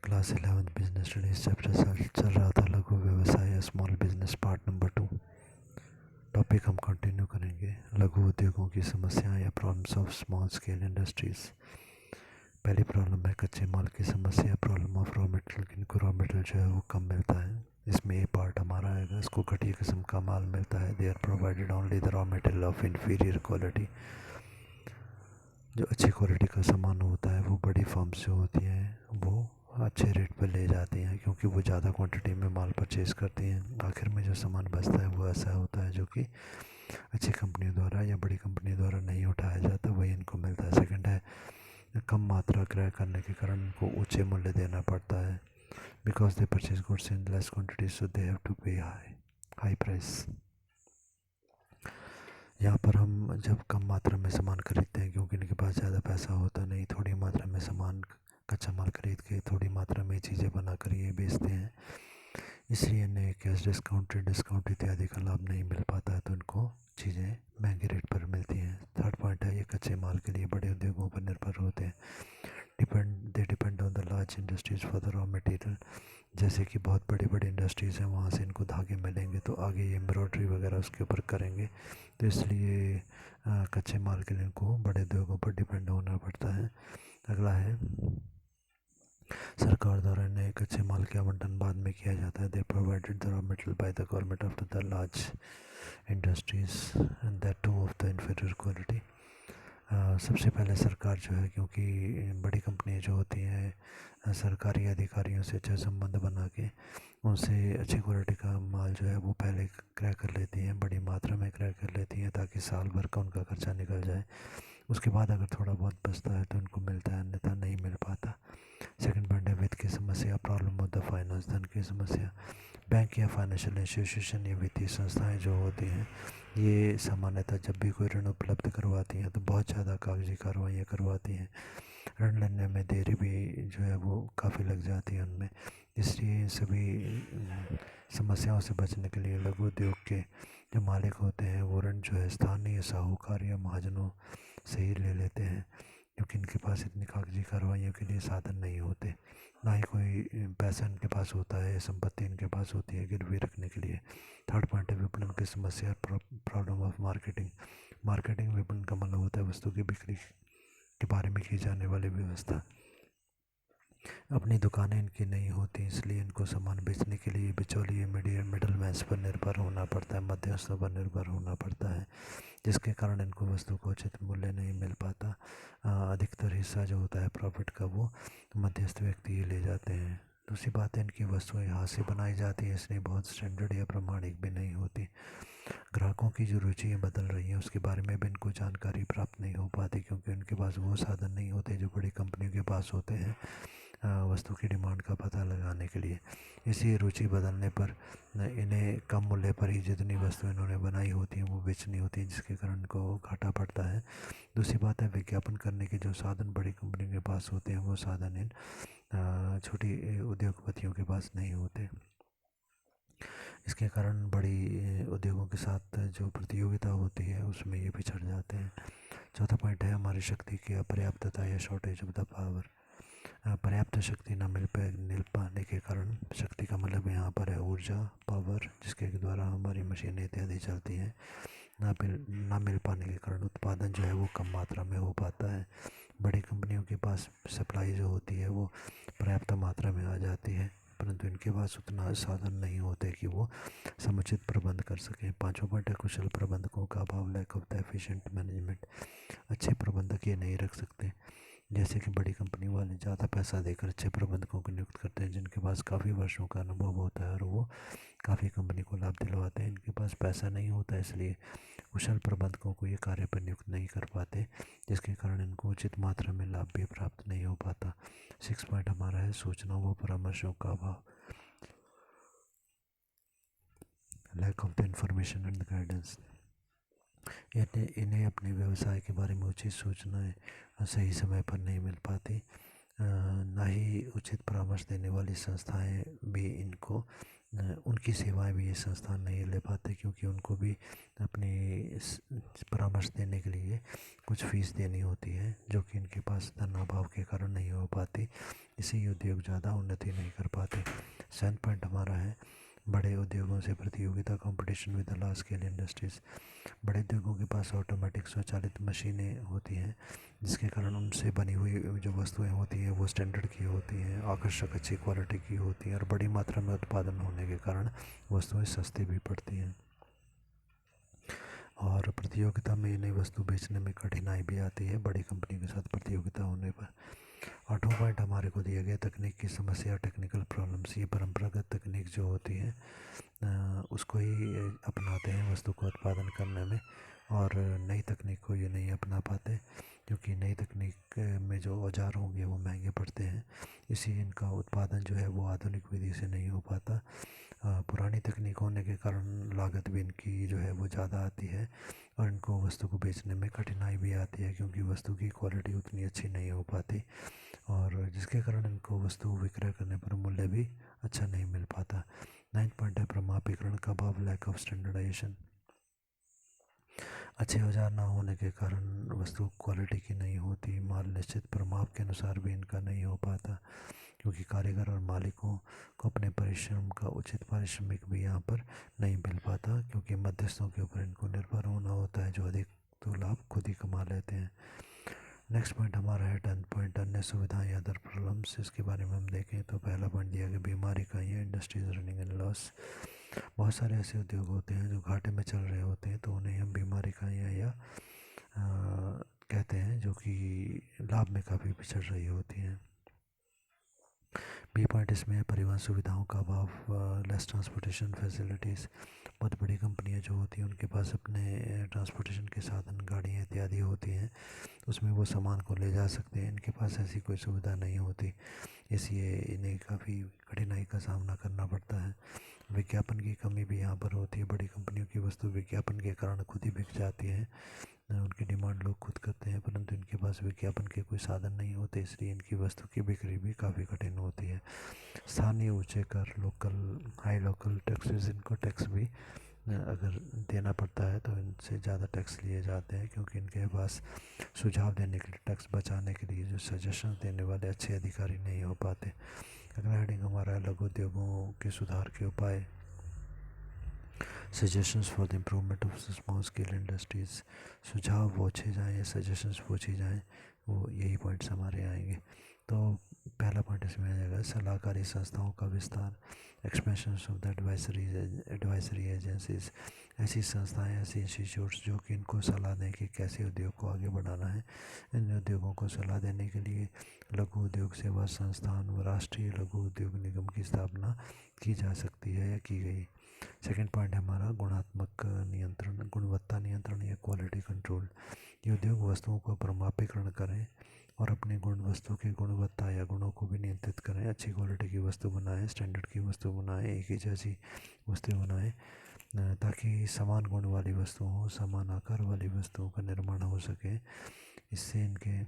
Class 11 business studies chapter चल रहा था लघु व्यवसाय या small business part number 2। Topic हम कंटिन्यू करेंगे, लघु उद्योगों की समस्याएं या problems of small scale industries. पहली प्रॉब्लम है कच्चे माल की समस्या, प्रॉब्लम ऑफ रॉ मटेरियल। इनको रॉ मटेरियल जो है वो कम मिलता है। इसमें ए पार्ट हमारा आएगा, इसको घटिया किस्म का माल मिलता है। They are provided only the raw material of inferior quality. जो अच्छी क्वालिटी का सामान होता है वो बड़ी फर्म्स जो होती हैं वो अच्छे रेट पर ले जाती हैं, क्योंकि वो ज़्यादा क्वांटिटी में माल परचेज करती हैं। आखिर में जो सामान बचता है वो ऐसा होता है जो कि अच्छी कंपनियों द्वारा या बड़ी कंपनी द्वारा नहीं उठाया जाता, वही इनको मिलता है। सेकंड है कम मात्रा क्रय करने के कारण इनको ऊंचे मूल्य देना पड़ता है। Because they purchase goods in less quantity so they have to pay high price. यहाँ पर हम जब कम मात्रा में सामान खरीदते हैं, क्योंकि इनके पास ज़्यादा पैसा होता नहीं, थोड़ी मात्रा में सामान कच्चा माल खरीद के थोड़ी मात्रा में चीज़ें बना कर ये बेचते हैं, इसलिए इन्हें कैश डिस्काउंट इत्यादि का लाभ नहीं मिल पाता है, तो इनको चीज़ें महंगे रेट पर मिलती हैं। थर्ड पॉइंट है ये कच्चे माल के लिए बड़े उद्योगों पर निर्भर होते हैं। They depend on the large industries for the raw material. जैसे कि बहुत बड़ी बड़ी इंडस्ट्रीज़ हैं, वहाँ से इनको धागे मिलेंगे तो आगे ये एम्ब्रॉयडरी वगैरह उसके ऊपर करेंगे, तो इसलिए कच्चे माल के लिए इनको बड़े उद्योगों पर डिपेंड होना पड़ता है। अगला है सरकार द्वारा नए कच्चे माल के आवंटन बाद में किया जाता है। दे provided the raw material by the government of the large industries and that two of the inferior quality. सबसे पहले सरकार जो है, क्योंकि बड़ी कंपनियां जो होती हैं सरकारी अधिकारियों से अच्छा संबंध बना के उनसे अच्छी क्वालिटी का माल जो है वो पहले क्रय कर लेती हैं, बड़ी मात्रा में क्रय कर लेती हैं, ताकि साल भर का उनका खर्चा निकल जाए। उसके बाद अगर थोड़ा बहुत बचता है तो उनको मिलता है, अन्यथा नहीं मिल पाता। सेकंड पॉइंट है वित्त की समस्या, प्रॉब्लम ऑफ द फाइनेंस, धन की समस्या। बैंक या फाइनेंशियल इंस्टीट्यूशन या वित्तीय संस्थाएं जो होती हैं ये सामान्यतः जब भी कोई ऋण उपलब्ध करवाती हैं तो बहुत ज़्यादा कागजी कार्रवाइयाँ करवाती हैं। ऋण लेने में देरी भी जो है वो काफ़ी लग जाती है उनमें। इसलिए इन सभी समस्याओं से बचने के लिए लघु उद्योग के जो मालिक होते हैं वो ऋण जो है स्थानीय साहूकार या महाजनों से ही ले लेते हैं, क्योंकि इनके पास इतनी कागजी कार्रवाइयों के लिए साधन नहीं होते, ना ही कोई पैसा इनके पास होता है, संपत्ति इनके पास होती है गिरवी रखने के लिए। थर्ड पॉइंट है विपणन की समस्या, प्रॉब्लम ऑफ मार्केटिंग। मार्केटिंग विपणन का मतलब होता है वस्तु की बिक्री के बारे में की जाने वाली व्यवस्था। अपनी दुकानें इनकी नहीं होती, इसलिए इनको सामान बेचने के लिए बिचौलिए मिडल मैन्स पर निर्भर होना पड़ता है, मध्यस्थों पर निर्भर होना पड़ता है, जिसके कारण इनको वस्तु को उचित मूल्य नहीं मिल पाता। अधिकतर हिस्सा जो होता है प्रॉफिट का वो मध्यस्थ व्यक्ति ही ले जाते हैं। दूसरी बात है इनकी वस्तुएं हाथ से बनाई जाती है, इसलिए बहुत स्टैंडर्ड या प्रमाणिक भी नहीं होती। ग्राहकों की जो रुचियाँ बदल रही हैं उसके बारे में भी इनको जानकारी प्राप्त नहीं हो पाती, क्योंकि उनके पास वो साधन नहीं होते जो बड़ी कंपनियों के पास होते हैं वस्तु की डिमांड का पता लगाने के लिए। इसी रुचि बदलने पर इन्हें कम मूल्य पर ही जितनी वस्तु इन्होंने बनाई होती हैं वो बेचनी होती है, जिसके कारण इनको घाटा पड़ता है। दूसरी बात है विज्ञापन करने के जो साधन बड़ी कंपनियों के पास होते हैं वो साधन इन छोटी उद्योगपतियों के पास नहीं होते। इसके कारण बड़ी उद्योगों के साथ जो प्रतियोगिता होती है उसमें ये पिछड़ जाते हैं। चौथा पॉइंट है हमारी शक्ति की अपर्याप्तता या शॉर्टेज ऑफ द पावर। पर्याप्त शक्ति न मिल पाने के कारण, शक्ति का मतलब यहाँ पर है ऊर्जा, पावर, जिसके द्वारा हमारी मशीनें इत्यादि चलती हैं, ना मिल पाने के कारण उत्पादन जो है वो कम मात्रा में हो पाता है। बड़ी कंपनियों के पास सप्लाई जो होती है वो पर्याप्त मात्रा में आ जाती है, परंतु इनके पास उतना साधन नहीं होते कि वो समुचित प्रबंध कर सकें। पाँचों पॉइंट है कुशल प्रबंधकों का अभाव, lack of the efficient management. अच्छे प्रबंधक ये नहीं रख सकते। जैसे कि बड़ी कंपनी वाले ज़्यादा पैसा देकर अच्छे प्रबंधकों को नियुक्त करते हैं, जिनके पास काफ़ी वर्षों का अनुभव होता है और वो काफ़ी कंपनी को लाभ दिलवाते हैं। इनके पास पैसा नहीं होता, इसलिए कुशल प्रबंधकों को ये कार्य पर नियुक्त नहीं कर पाते, जिसके कारण इनको उचित मात्रा में लाभ भी प्राप्त नहीं हो पाता। 6 पॉइंट हमारा है सूचनाओं व परामर्शों का अभाव, lack of the information and guidance. इन्हें अपने व्यवसाय के बारे में उचित सूचनाएं सही समय पर नहीं मिल पाती। ना ही उचित परामर्श देने वाली संस्थाएं भी इनको उनकी सेवाएं भी ये संस्थान नहीं ले पाते, क्योंकि उनको भी अपनी परामर्श देने के लिए कुछ फीस देनी होती है, जो कि इनके पास धन अभाव के कारण नहीं हो पाती। इसी उद्योग ज़्यादा उन्नति नहीं कर पाते। 7 पॉइंट हमारा है बड़े उद्योगों से प्रतियोगिता, competition with the large scale industries. बड़े उद्योगों के पास ऑटोमेटिक स्वचालित मशीनें होती हैं, जिसके कारण उनसे बनी हुई जो वस्तुएं होती हैं वो स्टैंडर्ड की होती हैं, आकर्षक अच्छी क्वालिटी की होती हैं, और बड़ी मात्रा में उत्पादन होने के कारण वस्तुएं सस्ती भी पड़ती हैं। और प्रतियोगिता में नई वस्तु बेचने में कठिनाई भी आती है बड़ी कंपनी के साथ प्रतियोगिता होने पर। 8वां पॉइंट हमारे को दिया गया तकनीक की समस्या, टेक्निकल प्रॉब्लम्स। ये परंपरागत तकनीक जो होती है उसको ही अपनाते हैं वस्तु को उत्पादन करने में, और नई तकनीक को ये नहीं अपना पाते, क्योंकि नई तकनीक में जो औजार होंगे वो महंगे पड़ते हैं। इसी इनका उत्पादन जो है वो आधुनिक विधि से नहीं हो पाता। पुरानी तकनीक होने के कारण लागत भी इनकी जो है वो ज़्यादा आती है, और इनको वस्तु को बेचने में कठिनाई भी आती है, क्योंकि वस्तु की क्वालिटी उतनी अच्छी नहीं हो पाती, और जिसके कारण इनको वस्तु विक्रय करने पर मूल्य भी अच्छा नहीं मिल पाता। 9 पॉइंट है प्रमापीकरण का अभाव, लैक ऑफ स्टैंडर्डाइजेशन। अच्छे औजार ना होने के कारण वस्तु क्वालिटी की नहीं होती, माल निश्चित प्रमाप के अनुसार भी इनका नहीं हो पाता, क्योंकि कारीगर और मालिकों को अपने परिश्रम का उचित पारिश्रमिक भी यहाँ पर नहीं मिल पाता, क्योंकि मध्यस्थों के ऊपर इनको निर्भर होना होता है, जो अधिक तो लाभ खुद ही कमा लेते हैं। नेक्स्ट पॉइंट हमारा है 10 पॉइंट अन्य सुविधाएं या अदर प्रॉब्लम्स। इसके बारे में हम देखें तो पहला पॉइंट दिया गया बीमारी का ही, इंडस्ट्रीज रनिंग इन लॉस। बहुत सारे ऐसे उद्योग होते हैं जो घाटे में चल रहे होते हैं, तो उन्हें हम बीमारी का या कहते हैं, जो कि लाभ में काफ़ी पिछड़ रही होती हैं। बी पॉइंट इसमें परिवहन सुविधाओं का अभाव, लेस ट्रांसपोर्टेशन फैसिलिटीज़। बहुत बड़ी कंपनियां जो होती हैं उनके पास अपने ट्रांसपोर्टेशन के साधन, गाड़ियाँ इत्यादि होती हैं, उसमें वो सामान को ले जा सकते हैं। इनके पास ऐसी कोई सुविधा नहीं होती, इसलिए इन्हें काफ़ी कठिनाई का सामना करना पड़ता है। विज्ञापन की कमी भी यहाँ पर होती है। बड़ी कंपनियों की वस्तु विज्ञापन के कारण खुद ही बिक जाती है, उनकी डिमांड लोग खुद करते हैं, परंतु इनके पास विज्ञापन के कोई साधन नहीं होते, इसलिए इनकी वस्तु की बिक्री भी काफ़ी कठिन होती है। स्थानीय ऊंचे कर, लोकल टैक्सेस, इनको टैक्स भी अगर देना पड़ता है तो इनसे ज़्यादा टैक्स लिए जाते हैं, क्योंकि इनके पास सुझाव देने के लिए, टैक्स बचाने के लिए जो सजेशन देने वाले अच्छे अधिकारी नहीं हो पाते। अगला हेडिंग हमारा लघु उद्योगों के सुधार के उपाय, suggestions for the improvement of small scale industries. सुझाव पूछे जाएँ या सजेशंस पूछी जाएँ, वो यही पॉइंट्स हमारे आएंगे। तो पहला पॉइंट इसमें आ जाएगा सलाहकारी संस्थाओं का विस्तार, expansion of the advisory agencies. ऐसी संस्थाएं, ऐसी इंस्टीट्यूट्स जो कि इनको सलाह दें कि कैसे उद्योग को आगे बढ़ाना है। इन उद्योगों को सलाह देने के लिए लघु उद्योग सेवा संस्थान व राष्ट्रीय लघु उद्योग निगम की स्थापना की जा सकती है या की गई। सेकेंड पॉइंट है हमारा गुणात्मक नियंत्रण, गुणवत्ता नियंत्रण या क्वालिटी कंट्रोल। ये उद्योग वस्तुओं को प्रमापीकरण करें और अपनी वस्तु की गुणवत्ता या गुणों को भी नियंत्रित करें। अच्छी क्वालिटी की वस्तु बनाएं, स्टैंडर्ड की वस्तु बनाएं, एक ही जैसी वस्तुएं बनाएं, ताकि समान गुण वाली वस्तुओं, समान आकार वाली वस्तुओं का निर्माण हो सके। इससे इनके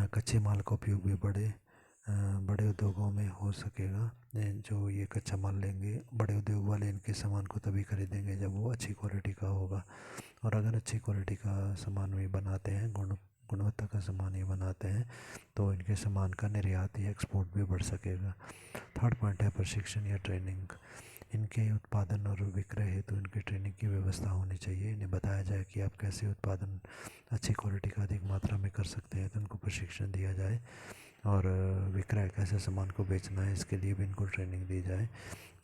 कच्चे माल का उपयोग भी बड़े उद्योगों में हो सकेगा। जो ये कच्चा माल लेंगे बड़े उद्योग वाले, इनके सामान को तभी खरीदेंगे जब वो अच्छी क्वालिटी का होगा, और अगर अच्छी क्वालिटी का सामान भी बनाते हैं, गुणवत्ता का सामान ही बनाते हैं, तो इनके सामान का निर्यात या एक्सपोर्ट भी बढ़ सकेगा। थर्ड पॉइंट है प्रशिक्षण या ट्रेनिंग। इनके उत्पादन और विक्रय हेतु इनकी ट्रेनिंग की व्यवस्था होनी चाहिए। इन्हें बताया जाए कि आप कैसे उत्पादन अच्छी क्वालिटी का अधिक मात्रा में कर सकते हैं, तो उनको प्रशिक्षण दिया जाए, और विक्रय कैसे सामान को बेचना है इसके लिए भी इनको ट्रेनिंग दी जाए।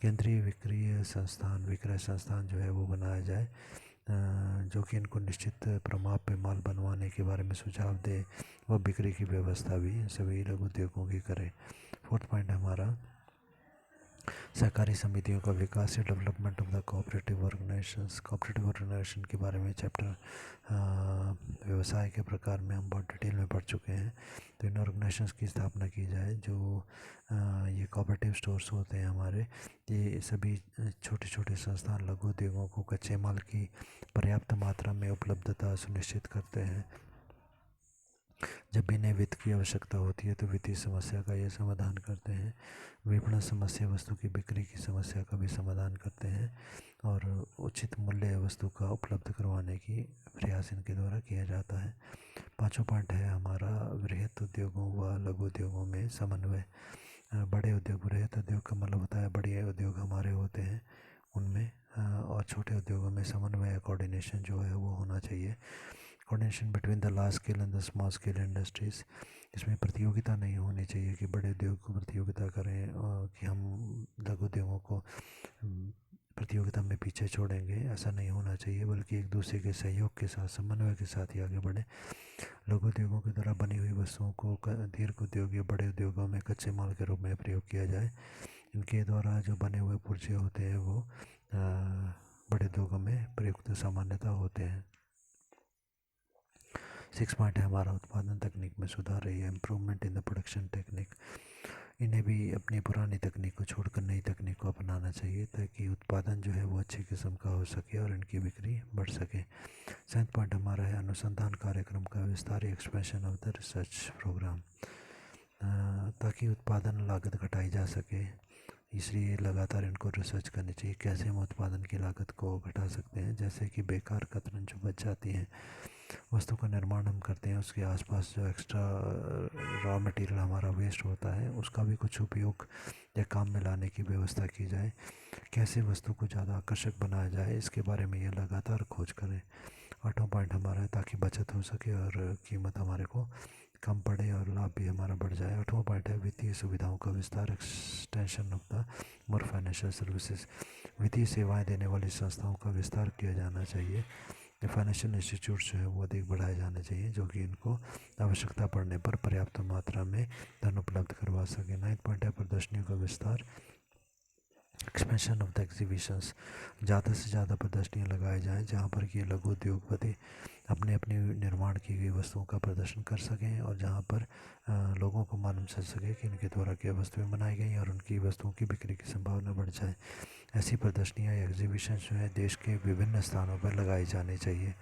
केंद्रीय विक्रय संस्थान जो है वो बनाया जाए, जो कि इनको निश्चित प्रमाप पे माल बनवाने के बारे में सुझाव दे, व बिक्री की व्यवस्था भी सभी लघु उद्योगों की करे। फोर्थ पॉइंट हमारा सहकारी समितियों का विकास या development of the cooperative organisations. Cooperative organisation के बारे में चैप्टर व्यवसाय के प्रकार में हम बहुत डिटेल में पढ़ चुके हैं। तो इन ऑर्गेनाइजेशंस की स्थापना की जाए, जो ये कोऑपरेटिव स्टोर्स होते हैं हमारे, ये सभी छोटे छोटे संस्थान लघु उद्योगों को कच्चे माल की पर्याप्त मात्रा में उपलब्धता सुनिश्चित करते हैं। जब भी इन्हें वित्त की आवश्यकता होती है तो वित्तीय समस्या का ये समाधान करते हैं। विपणन समस्या वस्तु की बिक्री की समस्या का भी समाधान करते हैं और उचित मूल्य वस्तु का उपलब्ध करवाने की प्रयास इनके द्वारा किया जाता है। पाँचों पॉइंट है हमारा वृहत उद्योगों व लघु उद्योगों में समन्वय। बड़े उद्योग, वृहत उद्योग का मतलब होता है बड़े उद्योग हमारे होते हैं उनमें, और छोटे उद्योगों में समन्वय, कोऑर्डिनेशन जो है वो होना चाहिए। Coordination between the large scale and the small scale industries. इसमें प्रतियोगिता नहीं होनी चाहिए कि बड़े उद्योग को प्रतियोगिता करें और कि हम लघु उद्योगों को प्रतियोगिता में पीछे छोड़ेंगे, ऐसा नहीं होना चाहिए, बल्कि एक दूसरे के सहयोग के साथ, समन्वय के साथ ही आगे बढ़ें। लघु उद्योगों के द्वारा बनी हुई वस्तुओं को दीर्घ उद्योग या बड़े उद्योगों में कच्चे माल के रूप में प्रयोग किया जाए। इनके द्वारा जो बने हुए पुर्जे होते हैं वो बड़े उद्योगों में प्रयुक्त सामान्यतः होते हैं। 6 पॉइंट है हमारा उत्पादन तकनीक में सुधार रही है, improvement in the production technique. इन्हें भी अपनी पुरानी तकनीक को छोड़कर नई तकनीक को अपनाना चाहिए ताकि उत्पादन जो है वो अच्छी किस्म का हो सके और इनकी बिक्री बढ़ सके। 7 पॉइंट हमारा है अनुसंधान कार्यक्रम का विस्तार, expansion of the research programme, ताकि उत्पादन लागत घटाई जा सके, इसलिए लगातार इनको रिसर्च करनी चाहिए कैसे हम उत्पादन की लागत को घटा सकते हैं। जैसे कि बेकार कतरन जो बच जाती है, वस्तु का निर्माण हम करते हैं, उसके आसपास जो एक्स्ट्रा रॉ मटेरियल हमारा वेस्ट होता है उसका भी कुछ उपयोग या काम में लाने की व्यवस्था की जाए। कैसे वस्तु को ज़्यादा आकर्षक बनाया जाए इसके बारे में ये लगातार खोज करें। 8वां पॉइंट हमारा है ताकि बचत हो सके और कीमत हमारे को कम पड़े और लाभ भी हमारा बढ़ जाए। 8वां पॉइंट है वित्तीय सुविधाओं का विस्तार, extension of the more financial services. वित्तीय सेवाएं देने वाली संस्थाओं का विस्तार किया जाना चाहिए। फाइनेंशियल इंस्टीट्यूट्स जो है वो अधिक बढ़ाए जाने चाहिए जो कि इनको आवश्यकता पड़ने पर पर्याप्त मात्रा में धन उपलब्ध करवा सके। 9 पॉइंट है प्रदर्शनियों का विस्तार, एक्सपेंशन ऑफ द एग्जीबिशंस। ज़्यादा से ज़्यादा प्रदर्शनियाँ लगाई जाएँ जहाँ पर कि लघु उद्योगपति अपने अपनी निर्माण की गई वस्तुओं का प्रदर्शन कर सकें और जहाँ पर लोगों को मालूम चल सके कि इनके द्वारा क्या वस्तुएं बनाई गई और उनकी वस्तुओं की बिक्री की संभावना बढ़ जाए। ऐसी प्रदर्शनियाँ या एग्जीबिशन जो है देश के विभिन्न स्थानों पर लगाई जानी चाहिए।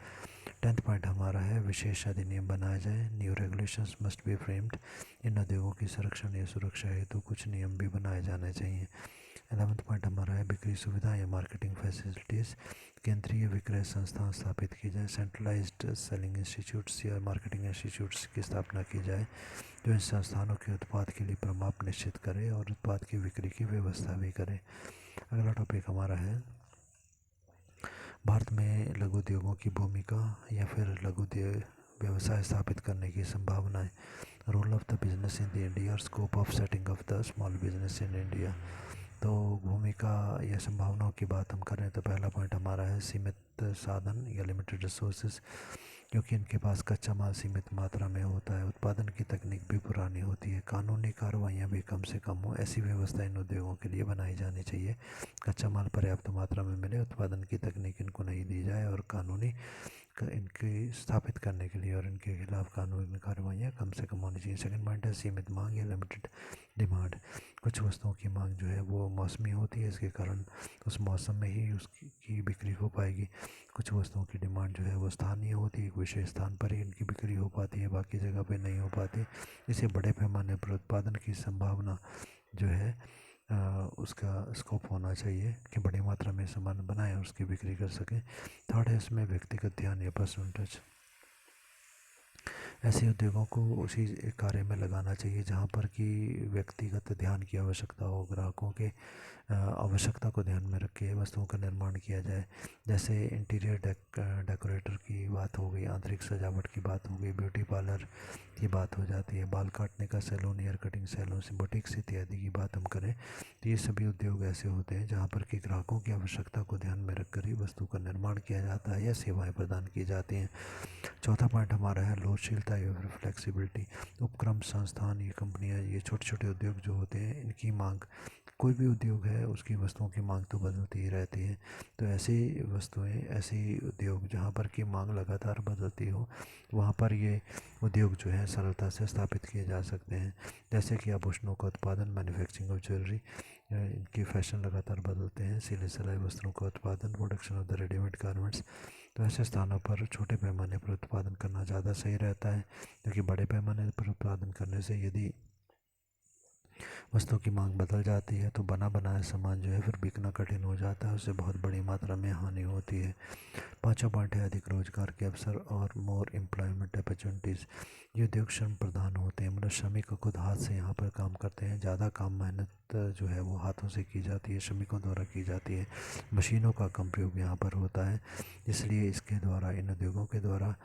10th पॉइंट हमारा है विशेष अधिनियम बनाए जाए, new regulations must be framed. इन उद्योगों की संरक्षण या सुरक्षा हेतु कुछ नियम भी बनाए जाने चाहिए। 11th पॉइंट हमारा है बिक्री सुविधा या मार्केटिंग फैसिलिटीज़, केंद्रीय विक्रय संस्थान स्थापित की जाए, सेंट्रलाइज्ड सेलिंग इंस्टीट्यूट्स या मार्केटिंग इंस्टीट्यूट्स की स्थापना की जाए जो इन संस्थानों के उत्पाद के लिए प्रमाप निश्चित करे और उत्पाद की बिक्री की व्यवस्था भी करे। अगला टॉपिक हमारा है भारत में लघु उद्योगों की भूमिका या फिर लघु व्यवसाय स्थापित करने की संभावनाएं, role of the business in the India और scope of setting of the small business in India. तो भूमिका या संभावनाओं की बात हम करें तो पहला पॉइंट हमारा है सीमित साधन या लिमिटेड रिसोर्सेज, क्योंकि इनके पास कच्चा माल सीमित मात्रा में होता है, उत्पादन की तकनीक भी पुरानी होती है, कानूनी कार्रवाइयाँ भी कम से कम हो, ऐसी व्यवस्था इन उद्योगों के लिए बनाई जानी चाहिए। कच्चा माल पर्याप्त मात्रा में मिले, उत्पादन की तकनीक इनको नहीं दी जाए और कानूनी इनकी स्थापित करने के लिए और इनके खिलाफ कानूनी कार्रवाइयाँ कम से कम होनी चाहिए। सेकंड पॉइंट है सीमित मांग या लिमिटेड डिमांड। कुछ वस्तुओं की मांग जो है वो मौसमी होती है, इसके कारण उस मौसम में ही उसकी बिक्री हो पाएगी। कुछ वस्तुओं की डिमांड जो है वो स्थानीय होती है, एक विशेष स्थान पर ही इनकी बिक्री हो पाती है, बाकी जगह पे नहीं हो पाती। इसे बड़े पैमाने पर उत्पादन की संभावना जो है उसका स्कोप होना चाहिए कि बड़ी मात्रा में सामान बनाएं और उसकी बिक्री कर सकें। थर्ड है इसमें व्यक्तिगत ध्यान या पर्सनल टच। ऐसे उद्योगों को उसी कार्य में लगाना चाहिए जहाँ पर कि व्यक्तिगत ध्यान की आवश्यकता हो, ग्राहकों के आवश्यकता को ध्यान में रख के वस्तुओं का निर्माण किया जाए। जैसे इंटीरियर डेकोरेटर की बात हो गई, आंतरिक सजावट की बात हो गई, ब्यूटी पार्लर की बात हो जाती है, बाल काटने का salon, hair cutting salon, boutiques इत्यादि की बात हम करें तो ये सभी उद्योग ऐसे होते हैं जहाँ पर कि ग्राहकों की आवश्यकता को ध्यान में रखकर ही वस्तु का निर्माण किया जाता है या सेवाएं प्रदान की जाती हैं। चौथा पॉइंट हमारा है लोचशीलता या फिर फ्लेक्सिबिलिटी। उपक्रम, संस्थान, ये कंपनियां, ये छोटे छोटे उद्योग जो होते हैं इनकी मांग, कोई भी उद्योग है उसकी वस्तुओं की मांग तो बदलती ही रहती है। तो ऐसी वस्तुएं, ऐसी उद्योग जहाँ पर की मांग लगातार बदलती हो वहाँ पर ये उद्योग जो है सरलता से स्थापित किए जा सकते हैं। जैसे कि आभूषणों का उत्पादन, मैन्युफैक्चरिंग ऑफ ज्वेलरी, इनकी फैशन लगातार बदलते हैं, सिले सिलाई वस्त्रों का उत्पादन, production of the readymade garments, तो ऐसे स्थानों पर छोटे पैमाने पर उत्पादन करना ज़्यादा सही रहता है, क्योंकि बड़े पैमाने पर उत्पादन करने से यदि वस्तुओं की मांग बदल जाती है तो बना बनाया सामान जो है फिर बिकना कठिन हो जाता है, उससे बहुत बड़ी मात्रा में हानि होती है। पाँचवा पॉइंट है अधिक रोजगार के अवसर और मोर एम्प्लॉयमेंट अपॉर्चुनिटीज़। ये उद्योग श्रम प्रधान होते हैं, मतलब श्रमिक खुद हाथ से यहाँ पर काम करते हैं, ज़्यादा काम मेहनत जो है वो हाथों से की जाती है, श्रमिकों द्वारा की जाती है, मशीनों का कम प्रयोग यहाँ पर होता है। इसलिए इसके द्वारा, इन उद्योगों के द्वारा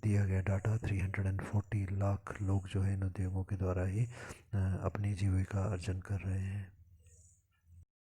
दिया गया डाटा 340 लाख लोग जो है इन उद्योगों के द्वारा ही अपनी जीविका अर्जन कर रहे हैं।